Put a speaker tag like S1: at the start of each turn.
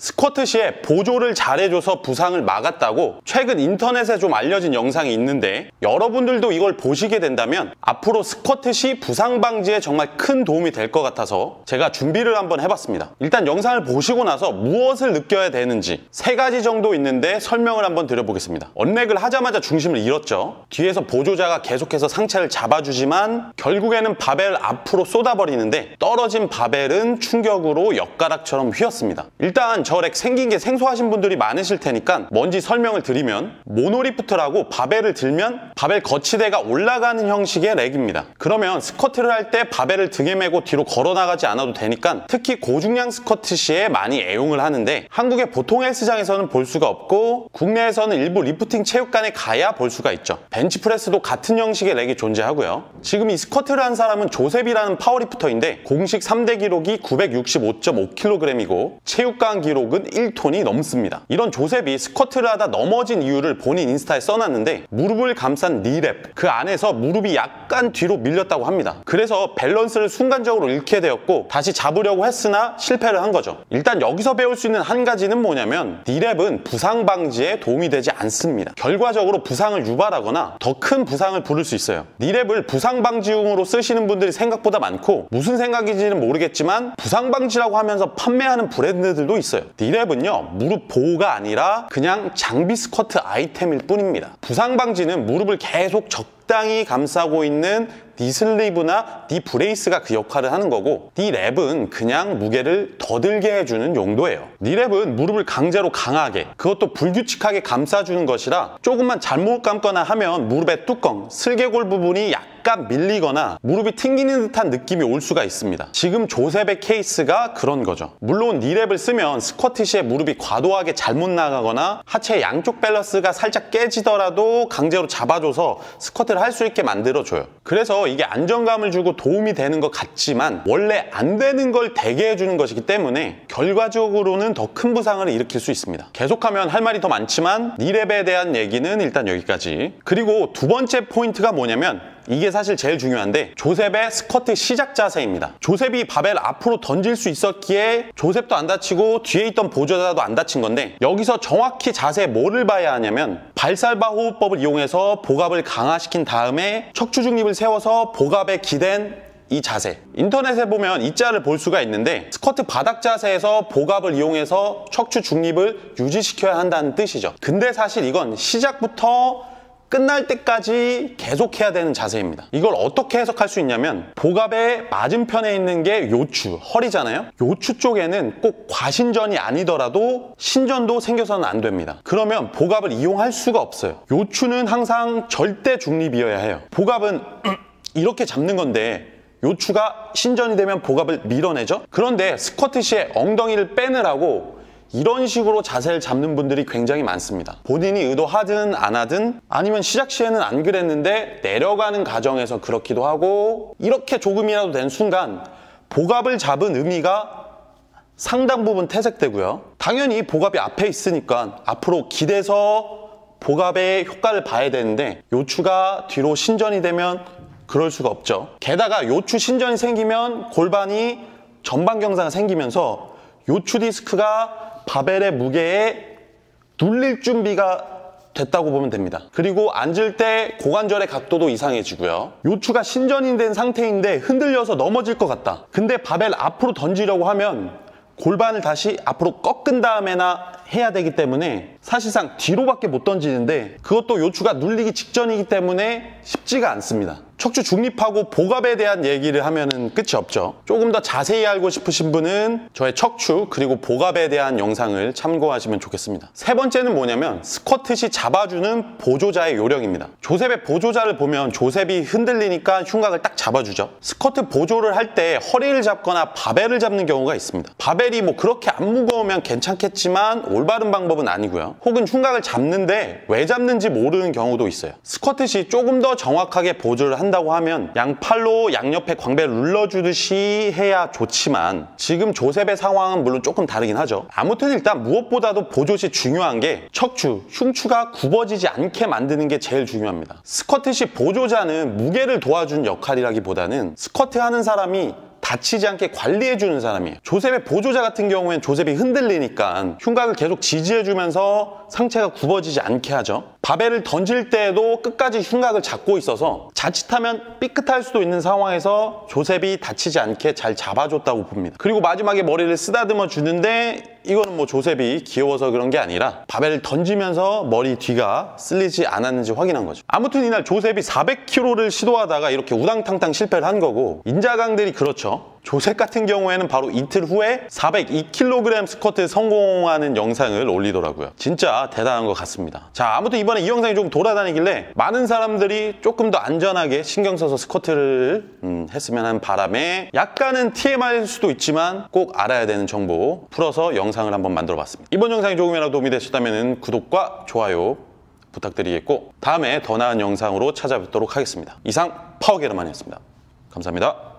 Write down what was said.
S1: 스쿼트 시에 보조를 잘해줘서 부상을 막았다고 최근 인터넷에 좀 알려진 영상이 있는데, 여러분들도 이걸 보시게 된다면 앞으로 스쿼트 시 부상 방지에 정말 큰 도움이 될 것 같아서 제가 준비를 한번 해봤습니다. 일단 영상을 보시고 나서 무엇을 느껴야 되는지 3가지 정도 있는데 설명을 한번 드려보겠습니다. 언렉을 하자마자 중심을 잃었죠. 뒤에서 보조자가 계속해서 상체를 잡아주지만 결국에는 바벨을 앞으로 쏟아버리는데, 떨어진 바벨은 충격으로 엿가락처럼 휘었습니다. 일단 저 렉 생긴 게 생소하신 분들이 많으실 테니까 먼저 설명을 드리면, 모노리프트라고 바벨을 들면 바벨 거치대가 올라가는 형식의 렉입니다. 그러면 스쿼트를 할 때 바벨을 등에 메고 뒤로 걸어 나가지 않아도 되니까 특히 고중량 스쿼트 시에 많이 애용을 하는데, 한국의 보통 헬스장에서는 볼 수가 없고 국내에서는 일부 리프팅 체육관에 가야 볼 수가 있죠. 벤치프레스도 같은 형식의 렉이 존재하고요. 지금 이 스쿼트를 한 사람은 조셉이라는 파워리프터인데 공식 3대 기록이 965.5kg이고 체육관 기록은 1톤이 넘습니다. 이런 조셉이 스쿼트를 하다 넘어진 이유를 본인 인스타에 써놨는데, 무릎을 감싼 니랩, 그 안에서 무릎이 약간 뒤로 밀렸다고 합니다. 그래서 밸런스를 순간적으로 잃게 되었고 다시 잡으려고 했으나 실패를 한 거죠. 일단 여기서 배울 수 있는 한 가지는 뭐냐면, 니랩은 부상 방지에 도움이 되지 않습니다. 결과적으로 부상을 유발하거나 더 큰 부상을 부를 수 있어요. 니랩을 부상 방지용으로 쓰시는 분들이 생각보다 많고, 무슨 생각인지는 모르겠지만 부상 방지라고 하면서 판매하는 브랜드들도 있어요. 니랩은요, 무릎 보호가 아니라 그냥 장비 스쿼트 아이템일 뿐입니다. 부상 방지는 무릎을 계속 적당히 감싸고 있는 니 슬리브나 니 브레이스가 그 역할을 하는 거고, 니 랩은 그냥 무게를 더 들게 해주는 용도예요. 니 랩은 무릎을 강제로 강하게, 그것도 불규칙하게 감싸주는 것이라 조금만 잘못 감거나 하면 무릎의 뚜껑, 슬개골 부분이 약간 밀리거나 무릎이 튕기는 듯한 느낌이 올 수가 있습니다. 지금 조셉의 케이스가 그런 거죠. 물론 니 랩을 쓰면 스쿼트 시에 무릎이 과도하게 잘못 나가거나 하체의 양쪽 밸런스가 살짝 깨지더라도 강제로 잡아줘서 스쿼트를 할 수 있게 만들어줘요. 그래서 이게 안정감을 주고 도움이 되는 것 같지만 원래 안 되는 걸 되게 해주는 것이기 때문에 결과적으로는 더 큰 부상을 일으킬 수 있습니다. 계속하면 할 말이 더 많지만 니랩에 대한 얘기는 일단 여기까지. 그리고 두 번째 포인트가 뭐냐면, 이게 사실 제일 중요한데, 조셉의 스쿼트 시작 자세입니다. 조셉이 바벨 앞으로 던질 수 있었기에 조셉도 안 다치고 뒤에 있던 보조자도 안 다친 건데, 여기서 정확히 자세에 뭐를 봐야 하냐면, 발살바 호흡법을 이용해서 복압을 강화시킨 다음에 척추 중립을 세워서 복압에 기댄 이 자세. 인터넷에 보면 이 자를 볼 수가 있는데, 스쿼트 바닥 자세에서 복압을 이용해서 척추 중립을 유지시켜야 한다는 뜻이죠. 근데 사실 이건 시작부터 끝날 때까지 계속해야 되는 자세입니다. 이걸 어떻게 해석할 수 있냐면, 복압의 맞은편에 있는 게 요추, 허리잖아요. 요추 쪽에는 꼭 과신전이 아니더라도 신전도 생겨서는 안 됩니다. 그러면 복압을 이용할 수가 없어요. 요추는 항상 절대 중립이어야 해요. 복압은 이렇게 잡는 건데 요추가 신전이 되면 복압을 밀어내죠. 그런데 스쿼트 시에 엉덩이를 빼느라고 이런 식으로 자세를 잡는 분들이 굉장히 많습니다. 본인이 의도하든 안 하든, 아니면 시작 시에는 안 그랬는데 내려가는 과정에서 그렇기도 하고, 이렇게 조금이라도 된 순간 복압을 잡은 의미가 상당 부분 퇴색되고요. 당연히 복압이 앞에 있으니까 앞으로 기대서 복압의 효과를 봐야 되는데, 요추가 뒤로 신전이 되면 그럴 수가 없죠. 게다가 요추 신전이 생기면 골반이 전방 경사가 생기면서 요추 디스크가 바벨의 무게에 눌릴 준비가 됐다고 보면 됩니다. 그리고 앉을 때 고관절의 각도도 이상해지고요. 요추가 신전이 된 상태인데 흔들려서 넘어질 것 같다. 근데 바벨 앞으로 던지려고 하면 골반을 다시 앞으로 꺾은 다음에나 해야 되기 때문에 사실상 뒤로밖에 못 던지는데, 그것도 요추가 눌리기 직전이기 때문에 쉽지가 않습니다. 척추 중립하고 복압에 대한 얘기를 하면은 끝이 없죠. 조금 더 자세히 알고 싶으신 분은 저의 척추 그리고 복압에 대한 영상을 참고하시면 좋겠습니다. 세 번째는 뭐냐면, 스쿼트 시 잡아주는 보조자의 요령입니다. 조셉의 보조자를 보면 조셉이 흔들리니까 흉곽을 딱 잡아주죠. 스쿼트 보조를 할 때 허리를 잡거나 바벨을 잡는 경우가 있습니다. 바벨이 뭐 그렇게 안 무거우면 괜찮겠지만 올바른 방법은 아니고요. 혹은 흉곽을 잡는데 왜 잡는지 모르는 경우도 있어요. 스쿼트 시 조금 더 정확하게 보조를 한다고 하면 양팔로 양옆에 광배를 눌러주듯이 해야 좋지만, 지금 조셉의 상황은 물론 조금 다르긴 하죠. 아무튼 일단 무엇보다도 보조 시 중요한 게 척추, 흉추가 굽어지지 않게 만드는 게 제일 중요합니다. 스쿼트 시 보조자는 무게를 도와준 역할이라기보다는 스쿼트 하는 사람이 다치지 않게 관리해주는 사람이에요. 조셉의 보조자 같은 경우엔 조셉이 흔들리니까 흉곽을 계속 지지해주면서 상체가 굽어지지 않게 하죠. 바벨을 던질 때에도 끝까지 흉곽을 잡고 있어서 자칫하면 삐끗할 수도 있는 상황에서 조셉이 다치지 않게 잘 잡아줬다고 봅니다. 그리고 마지막에 머리를 쓰다듬어 주는데 이거는 뭐 조셉이 귀여워서 그런 게 아니라 바벨을 던지면서 머리 뒤가 쓸리지 않았는지 확인한 거죠. 아무튼 이날 조셉이 400kg를 시도하다가 이렇게 우당탕탕 실패를 한 거고, 인자강들이 그렇죠. 조셉 같은 경우에는 바로 이틀 후에 402kg 스쿼트 성공하는 영상을 올리더라고요. 진짜 대단한 것 같습니다. 자, 아무튼 이번에 이 영상이 좀 돌아다니길래 많은 사람들이 조금 더 안전하게 신경 써서 스쿼트를 했으면 하는 바람에 약간은 TMI일 수도 있지만 꼭 알아야 되는 정보 풀어서 영상을 한번 만들어 봤습니다. 이번 영상이 조금이라도 도움이 되셨다면 구독과 좋아요 부탁드리겠고, 다음에 더 나은 영상으로 찾아뵙도록 하겠습니다. 이상 파워게르만이었습니다. 감사합니다.